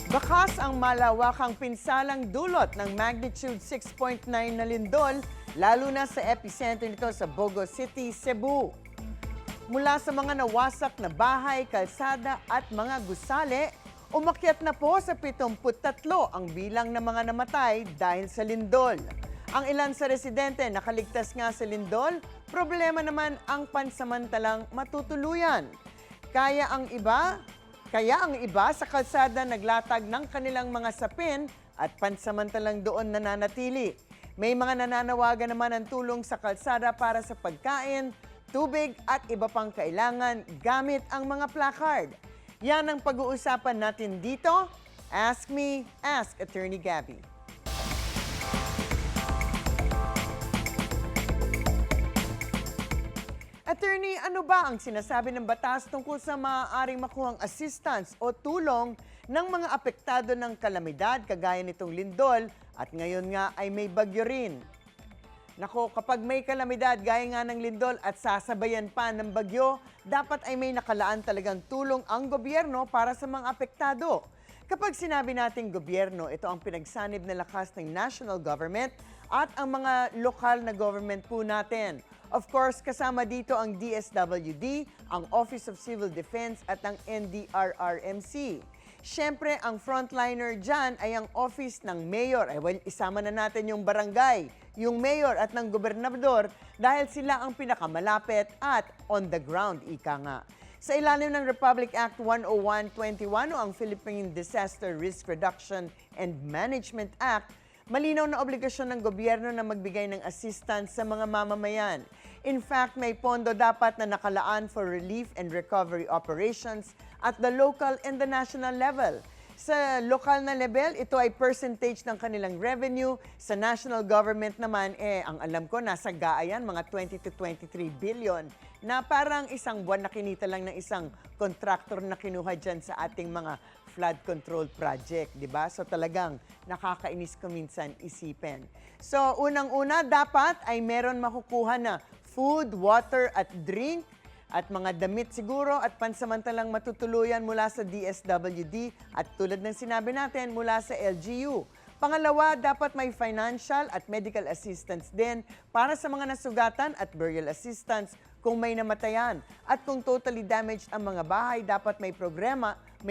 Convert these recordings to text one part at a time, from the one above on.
Bakas ang malawakang pinsalang dulot ng magnitude 6.9 na lindol, lalo na sa epicenter nito sa Bogo City, Cebu. Mula sa mga nawasak na bahay, kalsada at mga gusali, umakyat na po sa 73 ang bilang ng mga namatay dahil sa lindol. Ang ilan sa residente nakaligtas nga sa lindol, problema naman ang pansamantalang matutuluyan. Kaya ang iba sa kalsada naglatag ng kanilang mga sapin at pansamantalang doon nananatili. May mga nananawagan naman ng tulong sa kalsada para sa pagkain, tubig at iba pang kailangan gamit ang mga placard. Yan ang pag-uusapan natin dito. Ask Me, Ask Attorney Gabby. Attorney, ano ba ang sinasabi ng batas tungkol sa maaaring makuhang assistance o tulong ng mga apektado ng kalamidad kagaya nitong lindol at ngayon nga ay may bagyo rin? Nako, kapag may kalamidad gaya nga ng lindol at sasabayan pa ng bagyo, dapat ay may nakalaan talagang tulong ang gobyerno para sa mga apektado. Kapag sinabi nating gobyerno, ito ang pinagsanib na lakas ng national government at ang mga lokal na government po natin. Of course, kasama dito ang DSWD, ang Office of Civil Defense at ang NDRRMC. Siyempre, ang frontliner dyan ay ang office ng mayor. Isama na natin yung barangay, yung mayor at ng gobernador dahil sila ang pinakamalapit at on the ground, ika nga. Sa ilalim ng Republic Act 101-21 o ang Philippine Disaster Risk Reduction and Management Act, malinaw na obligasyon ng gobyerno na magbigay ng assistance sa mga mamamayan. In fact, may pondo dapat na nakalaan for relief and recovery operations at the local and the national level. Sa lokal na level, ito ay percentage ng kanilang revenue. Sa national government naman, ang alam ko, nasa gaayan, mga 20 to 23 billion na parang isang buwan na kinita lang ng isang contractor na kinuha dyan sa ating mga flood control project, di ba? So talagang nakakainis ko minsan isipin. So unang-una, dapat ay meron makukuha na food, water at drink at mga damit siguro at pansamantalang matutuluyan mula sa DSWD at tulad ng sinabi natin mula sa LGU. Pangalawa, dapat may financial at medical assistance din para sa mga nasugatan at burial assistance kung may namatayan. At kung totally damaged ang mga bahay, dapat may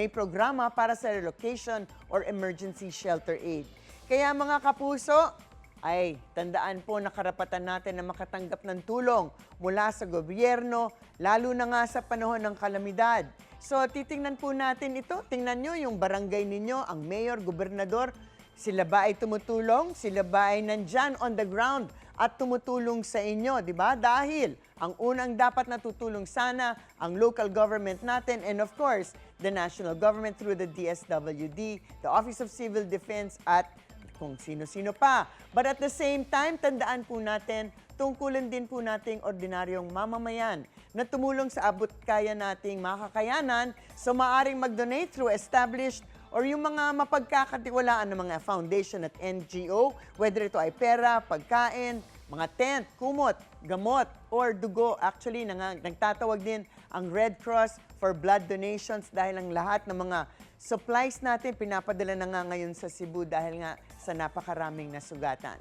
programa para sa relocation or emergency shelter aid. Kaya mga kapuso, ay tandaan po na karapatan natin na makatanggap ng tulong mula sa gobyerno, lalo na nga sa panahon ng kalamidad. So titingnan po natin ito. Tingnan nyo yung barangay ninyo, ang mayor, gobernador, sila ba ay tumutulong? Sila ba ay nandyan on the ground at tumutulong sa inyo, di ba? Dahil ang unang dapat natutulong sana ang local government natin and of course, the national government through the DSWD, the Office of Civil Defense at kung sino-sino pa. But at the same time, tandaan po natin, tungkulin din po nating ordinaryong mamamayan na tumulong sa abot kaya nating makakayanan so maaring mag-donate through established or yung mga mapagkakatiwalaan ng mga foundation at NGO, whether ito ay pera, pagkain, mga tent, kumot, gamot, or dugo. Actually, nagtatawag din ang Red Cross for blood donations dahil ang lahat ng mga supplies natin pinapadala na nga ngayon sa Cebu dahil nga sa napakaraming nasugatan.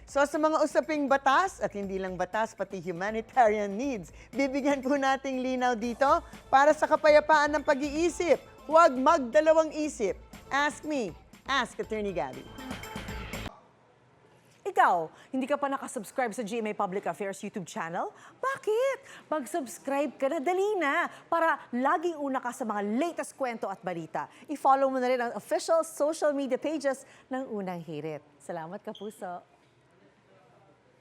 So sa mga usaping batas at hindi lang batas, pati humanitarian needs, bibigyan po nating linaw dito para sa kapayapaan ng pag-iisip. Huwag magdalawang isip. Ask Me, Ask Attorney Gabby. Ikaw, hindi ka pa nakasubscribe sa GMA Public Affairs YouTube channel? Bakit? Mag-subscribe ka na, dali na, para laging una ka sa mga latest kwento at balita. I-follow mo na rin ang official social media pages ng Unang Hirit. Salamat, Kapuso.